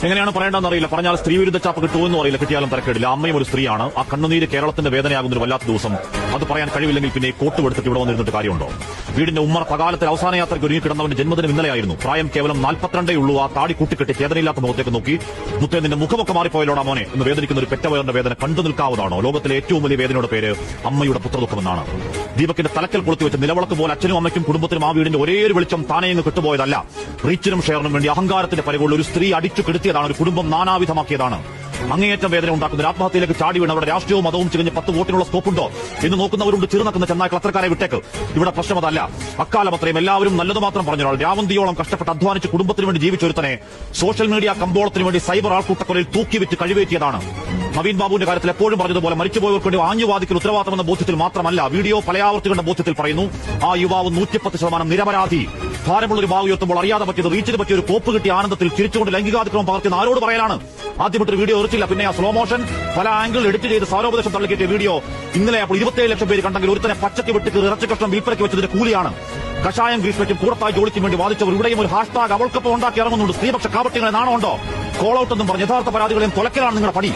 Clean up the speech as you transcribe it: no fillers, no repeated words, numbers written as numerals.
എങ്ങനെയാണ് പറയേണ്ടതെന്ന് അറിയില്ല. പറഞ്ഞാൽ സ്ത്രീ വിരുദ്ധ ചാപ്പ് കിട്ടുമെന്നും അറിയില്ല. കിട്ടിയാലും തരക്കേടില്ല. അമ്മയും ഒരു സ്ത്രീയാണ്. ആ കണ്ണുനീര് കേരളത്തിന്റെ വേദനയാകുന്ന ഒരു വല്ലാത്ത ദിവസം. അത് പറയാൻ കഴിവില്ലെങ്കിൽ പിന്നെ കോട്ട് എടുത്തിട്ട് ഇവിടെ വന്നിരുന്നിട്ട് കാര്യമുണ്ടോ? വീടിന്റെ ഉമ്മർ പകാലത്തിൽ അവസാന യാത്രയ്ക്ക് ഒരുങ്ങി കിടന്നവന്റെ ജന്മദിനം ഇന്നലെയായിരുന്നു. പ്രായം കേവലം 42 ഉള്ളൂ. ആ താടി കൂട്ടിക്കെട്ടി വേദനയില്ലാത്ത മുഖത്തേക്ക് നോക്കി മുത്തേ നിന്റെ മുഖമൊക്കെ മാറിപ്പോയല്ലോടാ മോനെ എന്ന് വേദനിക്കുന്ന ഒരു പെറ്റവയറിന്റെ വേദന കണ്ടു നിൽക്കാവുന്നതാണോ? ലോകത്തിലെ ഏറ്റവും വലിയ വേദനയുടെ പേര് അമ്മയുടെ പുത്രദുഃഖമെന്നാണ്. ദീപകിന്റെ തലക്കൽ കൊളുത്തി വെച്ച് നിലവിളക്ക് പോലെ അച്ഛനും അമ്മയ്ക്കും കുടുംബത്തിനും ആ വീടിന്റെ ഒരേ ഒരു വെളിച്ചം താനേങ്ങ് കിട്ടുപോയതല്ല. റീച്ചിനും ഷെയറിനും വേണ്ടി അഹങ്കാരത്തിന്റെ പരിവുള്ള ഒരു സ്ത്രീ അടിച്ചു കെടുത്തിയതാണ്. ഒരു കുടുംബം നാനാവിധമാക്കിയതാണ്. അങ്ങേയറ്റം വേദന ഉണ്ടാക്കുന്ന ഒരു ആത്മഹത്യയിലേക്ക് ചാടി വീണ് അവിടെ രാഷ്ട്രീയവും മതവും ചികഞ്ഞ് 10 വോട്ടിനുള്ള സ്കോപ്പുണ്ടോ എന്ന് നോക്കുന്നവരുണ്ട്. ചെറുനക്കുന്ന ചെന്നായി അത്രക്കാരെ വിട്ടേക്ക്. ഇവിടെ പ്രശ്നം അതല്ല. അക്കാലം അത്രയും എല്ലാവരും നല്ലത് മാത്രം പറഞ്ഞൊരാൾ രാവന്തിയോളം കഷ്ടപ്പെട്ട് അധ്വാനിച്ച് കുടുംബത്തിന് വേണ്ടി ജീവിച്ചൊരുത്തനെ സോഷ്യൽ മീഡിയ കമ്പോളത്തിന് വേണ്ടി സൈബർ ആൾക്കൂട്ടക്കൊലയിൽ തൂക്കിവിറ്റ് കഴിവേറ്റിയതാണ്. നവീൻ ബാബുവിന്റെ കാര്യത്തിൽ എപ്പോഴും പറഞ്ഞതുപോലെ മരിച്ചുപോയവർക്ക് വേണ്ടി ആഞ്ഞുവാദിക്കൽ ഉത്തരവാദിത്തമെന്ന ബോധ്യത്തിൽ മാത്രമല്ല, വീഡിയോ പലയാവർത്തി കണ്ട ബോധ്യത്തിൽ പറയുന്നു. ആ യുവാവ് 110% നിരപരാധി. ഭാരമുള്ളൊരു ഭാവി ഉയർത്തുമ്പോൾ അറിയാതെ പറ്റിയത് റീച്ചിന് പറ്റിയ ഒരു കോപ്പ് കിട്ടിയ ആനന്ദത്തിൽ ചിരിച്ചുകൊണ്ട് ലൈംഗികാതിക്രമം പകർത്തുന്ന ആരോട് പറയാനാണ്? ആദ്യമായിട്ടൊരു വീഡിയോ എറിച്ചില്ല, പിന്നെ ആ സ്ലോ മോഷൻ പല ആംഗിൾ എഡിറ്റ് ചെയ്ത് സാരോപദേശം തള്ളിക്കേറ്റിയ വീഡിയോ ഇന്നലെ അപ്പോൾ 27 ലക്ഷം പേര് കണ്ടെങ്കിൽ ഒരുത്തനെ പച്ചയ്ക്ക് വെട്ടിക്ക് ഇറച്ചി കഷ്ണം വിൽപ്പനയ്ക്ക് വെച്ചതിന്റെ കൂലിയാണ്. കഷായം ഗ്രീഷ്മയ്ക്കും കൂടത്തായി ജോലിക്കും വേണ്ടി വാദിച്ചവർ ഇവിടെയും ഒരു ഹാഷ്ടാഗ് അവൾക്കൊപ്പം ഉണ്ടാക്കി ഇറങ്ങുന്നുണ്ട്. സ്ത്രീപക്ഷ കാപട്യങ്ങളെ നാണമുണ്ടോ? കോൾ ഔട്ട് എന്നും പറഞ്ഞ് യഥാർത്ഥ പരാതികളെയും തുലക്കലാണ് നിങ്ങളുടെ പണി.